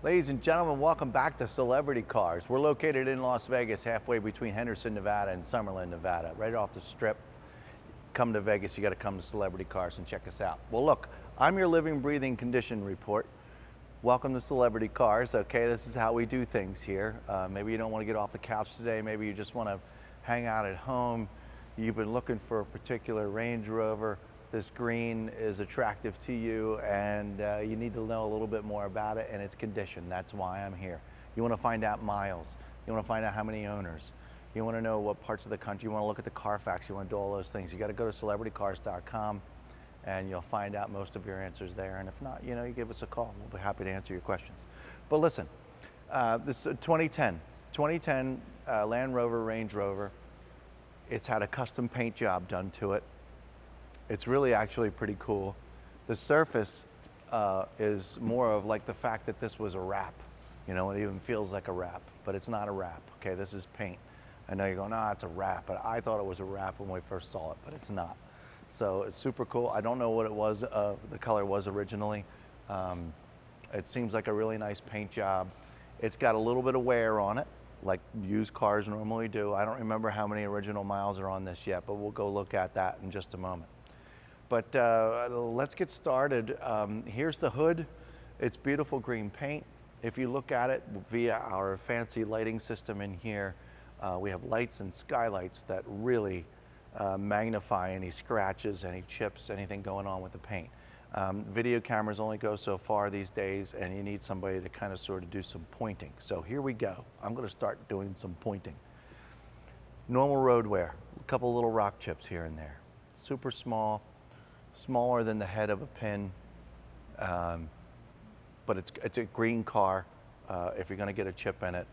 Ladies and gentlemen, welcome back to Celebrity Cars. We're located in Las Vegas, halfway between Henderson, Nevada and Summerlin, Nevada, right off the strip. Come to Vegas, you got to come to Celebrity Cars and check us out. Well, look, I'm your living, breathing condition report. Welcome to Celebrity Cars. Okay, this is how we do things here. Maybe you don't want to get off the couch today. Maybe you just want to hang out at home. You've been looking for a particular Range Rover. This green is attractive to you, and you need to know a little bit more about it and its condition. That's why I'm here. You want to find out miles. You want to find out how many owners. You want to know what parts of the country. You want to look at the Carfax. You want to do all those things. You got to go to celebritycars.com, and you'll find out most of your answers there. And if not, you know, you give us a call. We'll be happy to answer your questions. But listen, this is a 2010 Land Rover, Range Rover. It's had a custom paint job done to it. It's really actually pretty cool. The surface is more of like the fact that this was a wrap. You know, it even feels like a wrap, but it's not a wrap. Okay, this is paint. I know you're going, nah, it's a wrap, but I thought it was a wrap when we first saw it, but it's not. So it's super cool. I don't know what it was, the color was originally. It seems like a really nice paint job. It's got a little bit of wear on it, like used cars normally do. I don't remember how many original miles are on this yet, but we'll go look at that in just a moment. But let's get started. Here's the hood. It's beautiful green paint. If you look at it via our fancy lighting system in here, we have lights and skylights that really magnify any scratches, any chips, anything going on with the paint. Video cameras only go so far these days, and you need somebody to kind of sort of do some pointing. So here we go. I'm going to start doing some pointing. Normal road wear, a couple little rock chips here and there. Super small. Smaller than the head of a pin, but it's a green car. If you're going to get a chip in it,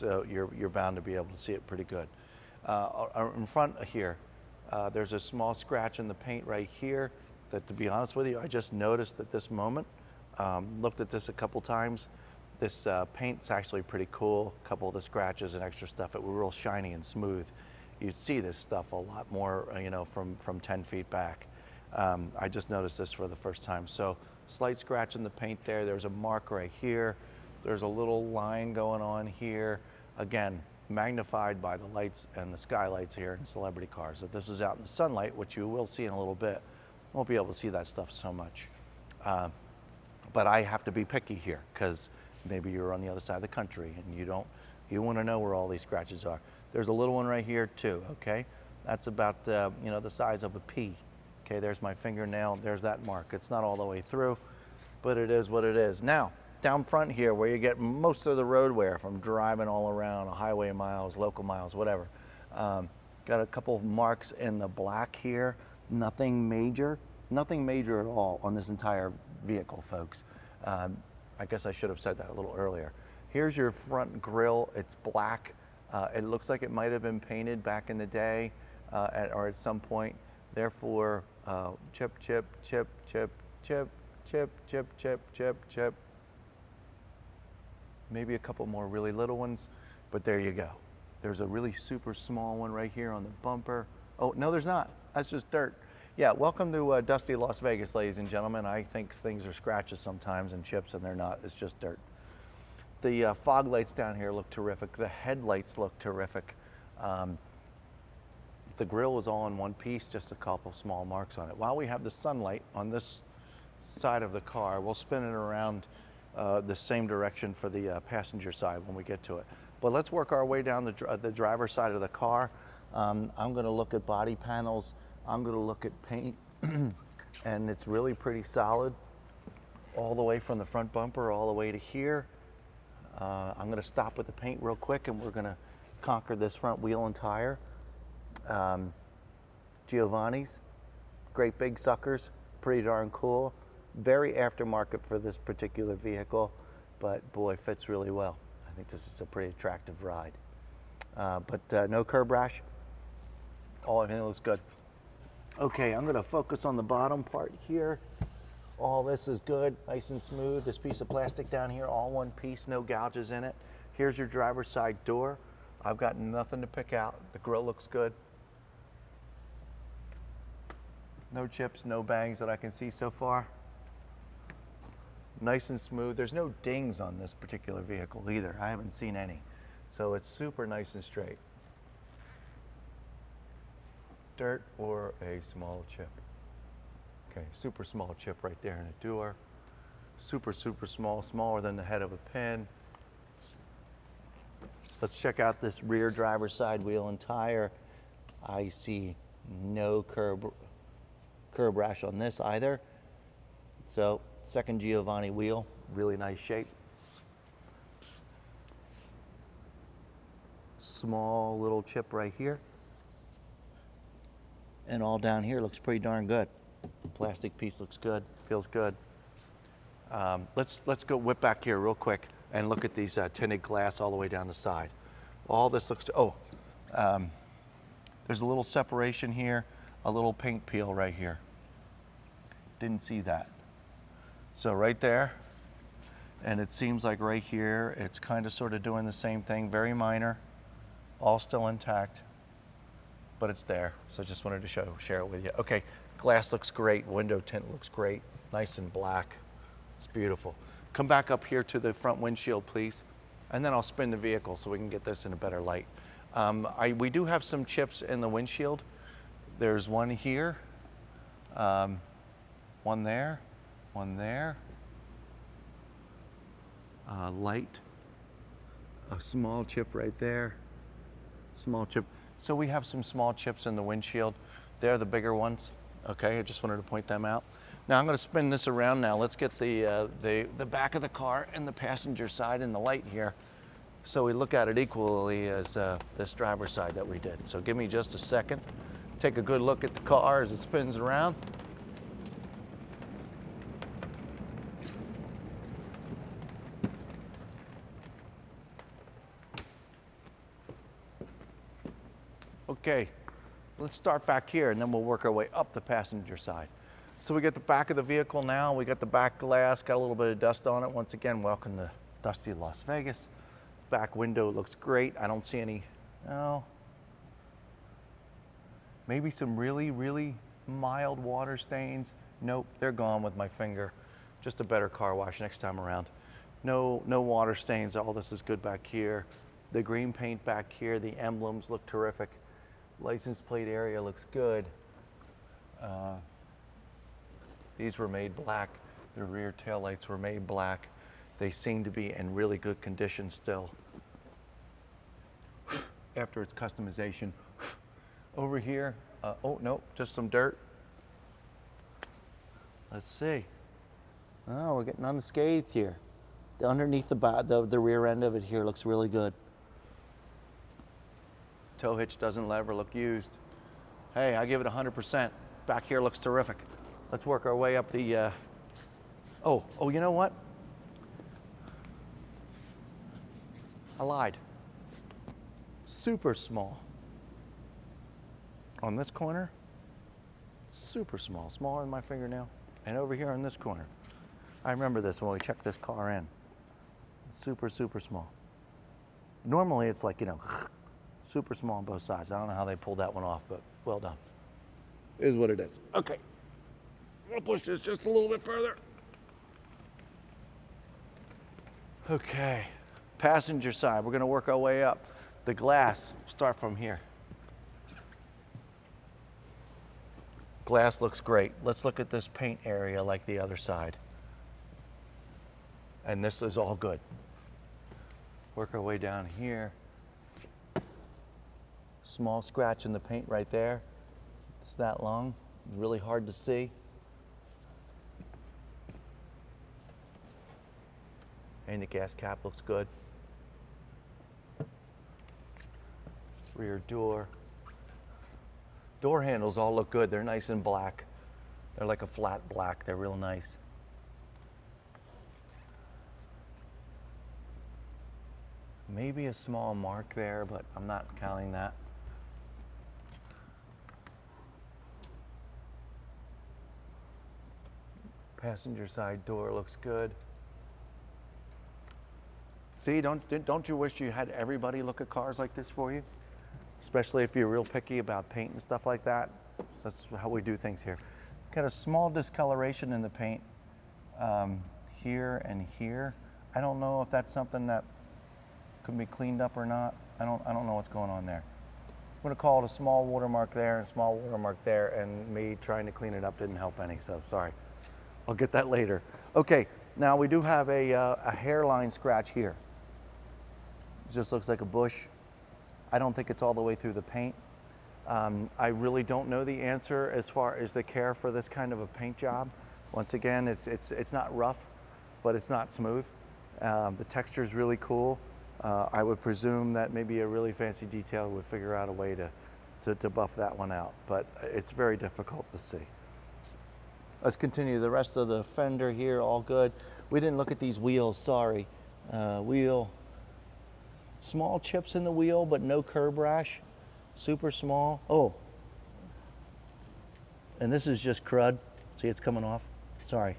you're bound to be able to see it pretty good. In front here, there's a small scratch in the paint right here that, to be honest with you, I just noticed at this moment. Looked at this a couple times. This paint's actually pretty cool. A couple of the scratches and extra stuff, it was real shiny and smooth. You see this stuff a lot more, you know, from 10 feet back. I just noticed this for the first time. So slight scratch in the paint there. There's a mark right here. There's a little line going on here. Again, magnified by the lights and the skylights here in Celebrity Cars. If this is out in the sunlight, which you will see in a little bit, won't be able to see that stuff so much. But I have to be picky here because maybe you're on the other side of the country and you want to know where all these scratches are. There's a little one right here too, okay? That's about, you know, the size of a pea. Okay, there's my fingernail, there's that mark. It's not all the way through, but it is what it is. Now, down front here, where you get most of the road wear from driving all around, highway miles, local miles, whatever. Got a couple of marks in the black here. Nothing major at all on this entire vehicle, folks. I guess I should have said that a little earlier. Here's your front grille, it's black. It looks like it might have been painted back in the day or at some point. Therefore, chip, chip, chip, chip, chip, chip, chip, chip, chip, chip. Maybe a couple more really little ones, but there you go. There's a really super small one right here on the bumper. Oh, no, there's not. That's just dirt. Yeah, welcome to dusty Las Vegas, ladies and gentlemen. I think things are scratches sometimes and chips, and they're not. It's just dirt. The fog lights down here look terrific. The headlights look terrific. The grill is all in one piece, just a couple small marks on it. While we have the sunlight on this side of the car, we'll spin it around the same direction for the passenger side when we get to it. But let's work our way down the driver's side of the car. I'm going to look at body panels. I'm going to look at paint, and it's really pretty solid all the way from the front bumper all the way to here. I'm going to stop with the paint real quick, and we're going to conquer this front wheel and tire. Giovanni's, great big suckers, pretty darn cool. Very aftermarket for this particular vehicle, but boy, fits really well. I think this is a pretty attractive ride. But no curb rash, everything looks good. Okay, I'm gonna focus on the bottom part here. All this is good, nice and smooth. This piece of plastic down here, all one piece, no gouges in it. Here's your driver's side door. I've got nothing to pick out. The grill looks good. No chips, no bangs that I can see so far. Nice and smooth. There's no dings on this particular vehicle either. I haven't seen any. So it's super nice and straight. Dirt or a small chip. Okay, super small chip right there in the door. Super, super small, smaller than the head of a pin. Let's check out this rear driver's side wheel and tire. I see no curb rash on this either. So, second Giovanni wheel, really nice shape. Small little chip right here. And all down here looks pretty darn good. Plastic piece looks good, feels good. Let's go whip back here real quick and look at these tinted glass all the way down the side. All this looks, there's a little separation here, a little paint peel right here. Didn't see that. So right there, and it seems like right here, it's kind of sort of doing the same thing, very minor, all still intact, but it's there. So just wanted to share it with you. Okay, glass looks great, window tint looks great, nice and black. It's beautiful. Come back up here to the front windshield, please, and then I'll spin the vehicle so we can get this in a better light. We do have some chips in the windshield. There's one here, one there, one there, light, a small chip right there, small chip. So we have some small chips in the windshield. They're the bigger ones. Okay, I just wanted to point them out. Now I'm going to spin this around now. Let's get the back of the car and the passenger side in the light here, so we look at it equally as this driver's side that we did. So give me just a second. Take a good look at the car as it spins around. Okay, let's start back here and then we'll work our way up the passenger side. So we get the back of the vehicle now. We got the back glass, got a little bit of dust on it. Once again, welcome to dusty Las Vegas. Back window looks great. I don't see any, maybe some really, really mild water stains. Nope, they're gone with my finger. Just a better car wash next time around. No water stains. All this is good back here. The green paint back here, the emblems look terrific. License plate area looks good. These were made black. The rear taillights were made black. They seem to be in really good condition still after its customization. Over here, oh no, just some dirt. Let's see. Oh, we're getting unscathed here. Underneath the rear end of it here looks really good. Tow hitch doesn't ever look used. Hey, I give it 100%. Back here looks terrific. Let's work our way up the, oh, you know what? I lied. Super small. On this corner, super small, smaller than my fingernail. And over here on this corner. I remember this when we checked this car in. Super, super small. Normally it's like, super small on both sides. I don't know how they pulled that one off, but well done. It is what it is. Okay. I'm gonna push this just a little bit further. Okay. Passenger side, we're gonna work our way up. The glass, start from here. Glass looks great. Let's look at this paint area like the other side. And this is all good. Work our way down here. Small scratch in the paint right there. It's that long, really hard to see. And the gas cap looks good. Rear door. Door handles all look good. They're nice and black. They're like a flat black. They're real nice. Maybe a small mark there, but I'm not counting that. Passenger side door looks good. See, don't you wish you had everybody look at cars like this for you? Especially if you're real picky about paint and stuff like that. So that's how we do things here. Got a small discoloration in the paint here and here. I don't know if that's something that could be cleaned up or not. I don't know what's going on there. I'm gonna call it a small watermark there and a small watermark there, and me trying to clean it up didn't help any, so sorry. I'll get that later. Okay, now we do have a hairline scratch here. It just looks like a bush. I don't think it's all the way through the paint. I really don't know the answer as far as the care for this kind of a paint job. Once again, it's not rough, but it's not smooth. The texture is really cool. I would presume that maybe a really fancy detailer would figure out a way to buff that one out, but it's very difficult to see. Let's continue. The rest of the fender here, all good. We didn't look at these wheels, sorry. Wheel, small chips in the wheel, but no curb rash. Super small. Oh, and this is just crud. See, it's coming off. Sorry,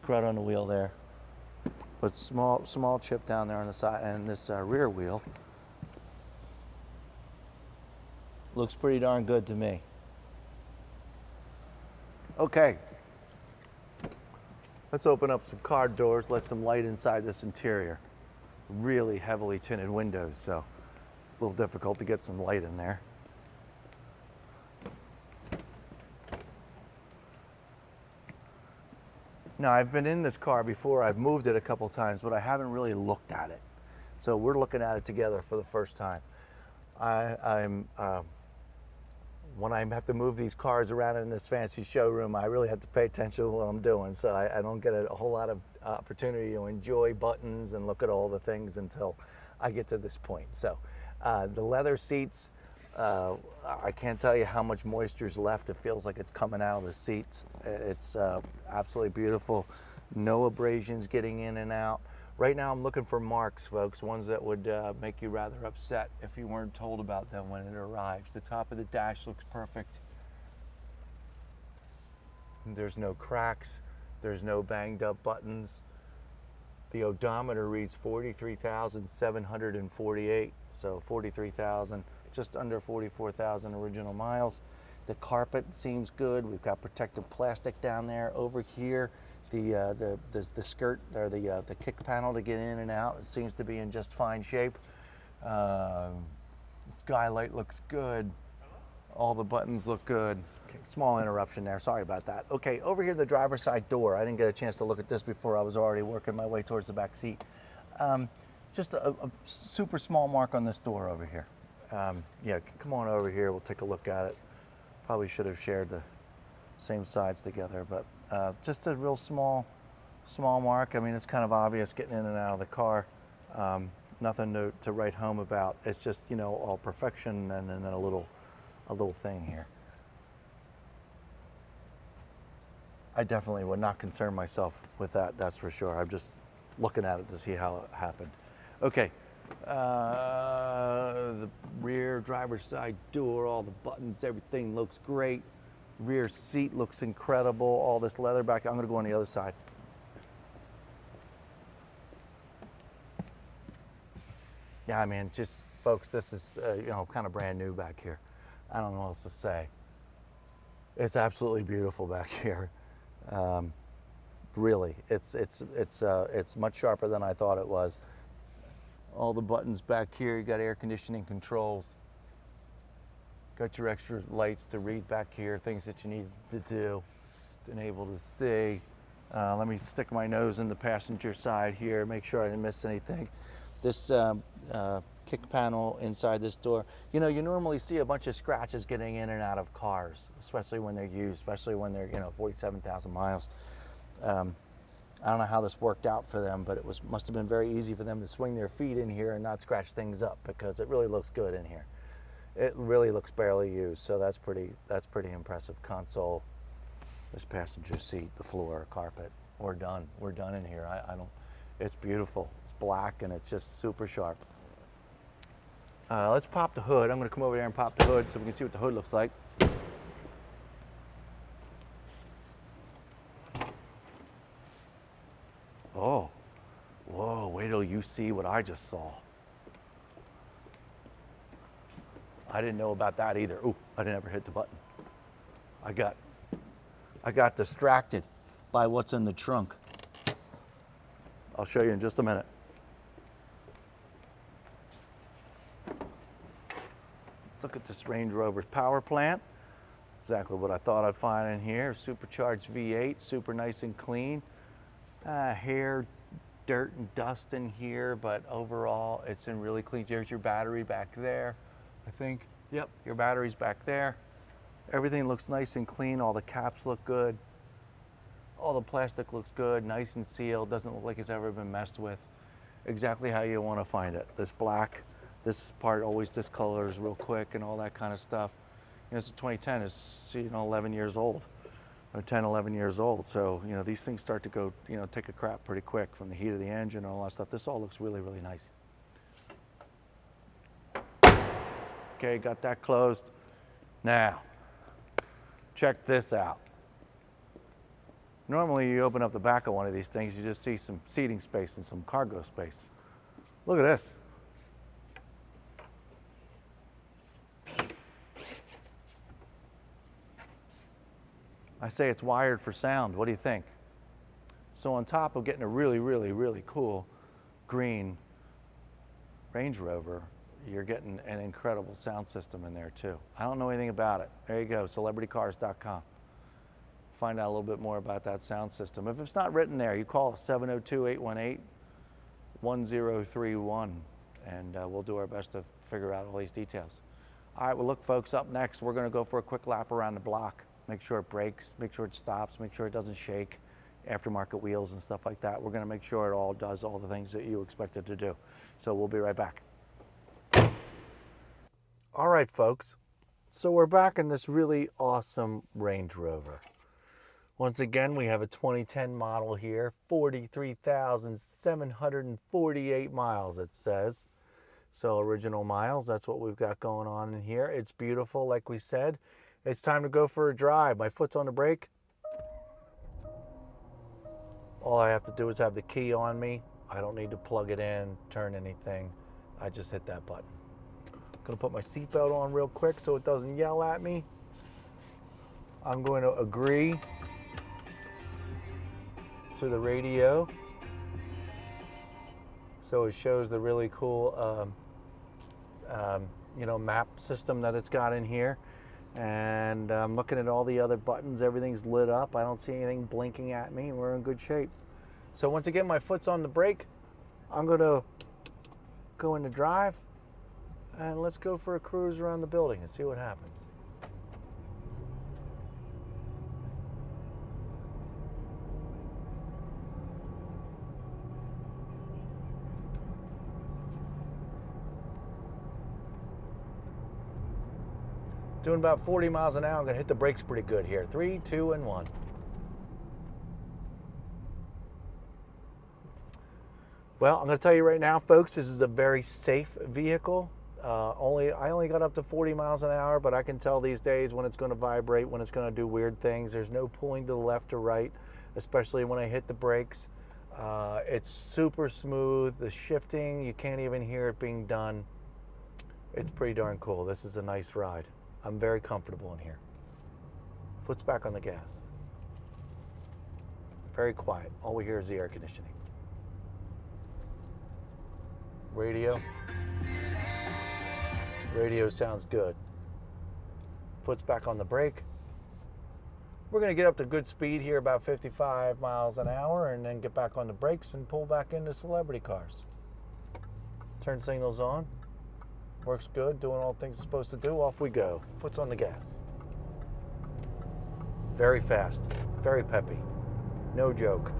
crud on the wheel there. But small chip down there on the side, and this rear wheel looks pretty darn good to me. Okay, let's open up some car doors, let some light inside this interior. Really heavily tinted windows, so a little difficult to get some light in there. Now, I've been in this car before, I've moved it a couple times, but I haven't really looked at it. So we're looking at it together for the first time. When I have to move these cars around in this fancy showroom, I really have to pay attention to what I'm doing. So I don't get a whole lot of opportunity to enjoy buttons and look at all the things until I get to this point. So the leather seats, I can't tell you how much moisture's left. It feels like it's coming out of the seats. It's absolutely beautiful. No abrasions getting in and out. Right now I'm looking for marks, folks, ones that would make you rather upset if you weren't told about them when it arrives. The top of the dash looks perfect. There's no cracks. There's no banged up buttons. The odometer reads 43,748, so 43,000, just under 44,000 original miles. The carpet seems good. We've got protective plastic down there. Over here, the skirt or the kick panel to get in and out, it seems to be in just fine shape. The skylight looks good. All the buttons look good. Okay, small interruption there, sorry about that. Okay, over here the driver's side door. I didn't get a chance to look at this before. I was already working my way towards the back seat. Just a super small mark on this door over here. Yeah, come on over here, we'll take a look at it. Probably should have shared the same sides together, but just a real small mark. I mean, it's kind of obvious getting in and out of the car. Nothing to write home about. It's just, you know, all perfection, and then a little thing here. I definitely would not concern myself with that, that's for sure. I'm just looking at it to see how it happened. Okay, the rear driver's side door, all the buttons, everything looks great. Rear seat looks incredible. All this leather back. I'm gonna go on the other side. Yeah, I mean, just folks, this is you know, kind of brand new back here. I don't know what else to say. It's absolutely beautiful back here. Really, it's much sharper than I thought it was. All the buttons back here. You got air conditioning controls. Got your extra lights to read back here, things that you need to do, to enable to see. Let me stick my nose in the passenger side here, make sure I didn't miss anything. This kick panel inside this door, you know, you normally see a bunch of scratches getting in and out of cars, especially when they're used, especially when they're, you know, 47,000 miles. I don't know how this worked out for them, but must have been very easy for them to swing their feet in here and not scratch things up, because it really looks good in here. It really looks barely used, so that's pretty impressive. Console, this passenger seat, the floor, carpet. We're done in here. It's beautiful. It's black and it's just super sharp. Let's pop the hood. I'm going to come over there and pop the hood so we can see what the hood looks like. Oh, whoa! Wait till you see what I just saw. I didn't know about that either. Ooh, I didn't ever hit the button. I got distracted by what's in the trunk. I'll show you in just a minute. Let's look at this Range Rover's power plant. Exactly what I thought I'd find in here. Supercharged V8, super nice and clean. Hair, dirt and dust in here, but overall it's in really clean. There's your battery back there, I think. Yep, your battery's back there. Everything looks nice and clean. All the caps look good. All the plastic looks good, nice and sealed. Doesn't look like it's ever been messed with. Exactly how you want to find it. This black, this part always discolors real quick and all that kind of stuff. You know, it's a 2010, it's 11 years old, or 10, 11 years old. So, these things start to go, take a crap pretty quick from the heat of the engine and all that stuff. This all looks really, really nice. Okay, got that closed. Now, check this out. Normally you open up the back of one of these things, you just see some seating space and some cargo space. Look at this. I say it's wired for sound. What do you think? So on top of getting a really, really, really cool green Range Rover, you're getting an incredible sound system in there too. I don't know anything about it. There you go, celebritycars.com. Find out a little bit more about that sound system. If it's not written there, you call 702-818-1031 and we'll do our best to figure out all these details. All right, well look folks, up next we're gonna go for a quick lap around the block. Make sure it brakes, make sure it stops, make sure it doesn't shake, aftermarket wheels and stuff like that. We're gonna make sure it all does all the things that you expect it to do. So we'll be right back. All right, folks. So we're back in this really awesome Range Rover. Once again, we have a 2010 model here, 43,748 miles, it says. So original miles, that's what we've got going on in here. It's beautiful, like we said. It's time to go for a drive. My foot's on the brake. All I have to do is have the key on me. I don't need to plug it in, turn anything. I just hit that button. I'm gonna put my seatbelt on real quick so it doesn't yell at me. I'm going to agree to the radio. So it shows the really cool map system that it's got in here. And I'm looking at all the other buttons, everything's lit up. I don't see anything blinking at me. We're in good shape. So once again, my foot's on the brake. I'm gonna go into drive and let's go for a cruise around the building and see what happens. Doing about 40 miles an hour. I'm gonna hit the brakes pretty good here. 3, 2, and 1. Well, I'm gonna tell you right now, folks, this is a very safe vehicle. I only got up to 40 miles an hour, but I can tell these days when it's gonna vibrate, when it's gonna do weird things. There's no pulling to the left or right, especially when I hit the brakes. It's super smooth. The shifting, you can't even hear it being done. It's pretty darn cool. This is a nice ride. I'm very comfortable in here. Foot's back on the gas. Very quiet. All we hear is the air conditioning. Radio. Radio sounds good. Foot's back on the brake. We're gonna get up to good speed here, about 55 miles an hour, and then get back on the brakes and pull back into celebrity cars. Turn signals on. Works good, doing all things it's supposed to do. Off we go. Foot's on the gas. Very fast, very peppy. No joke.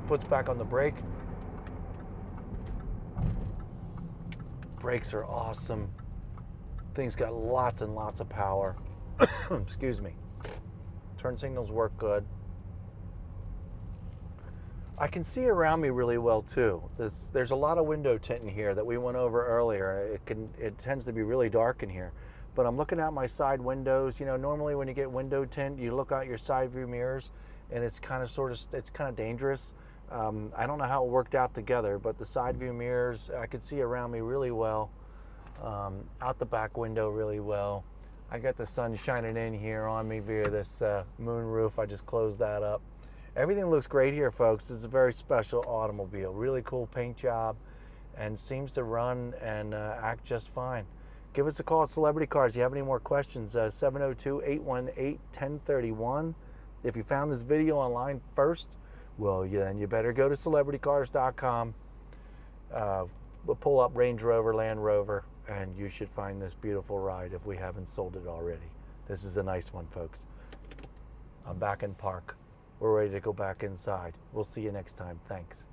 Foot's back on the brake. Brakes are awesome. Thing's got lots and lots of power. Excuse me. Turn signals work good. I can see around me really well too. There's a lot of window tint in here that we went over earlier. It tends to be really dark in here. But I'm looking out my side windows. Normally when you get window tint, you look out your side view mirrors, and it's kind of dangerous. I don't know how it worked out together, but the side view mirrors, I could see around me really well. out the back window really well. I got the sun shining in here on me via this moon roof. I just closed that up. Everything looks great here, folks. It's a very special automobile. Really cool paint job, and seems to run and act just fine. Give us a call at Celebrity Cars. If you have any more questions, 702-818-1031. If you found this video online first, well, then you better go to celebritycars.com. We'll pull up Range Rover, Land Rover, and you should find this beautiful ride if we haven't sold it already. This is a nice one, folks. I'm back in park. We're ready to go back inside. We'll see you next time. Thanks.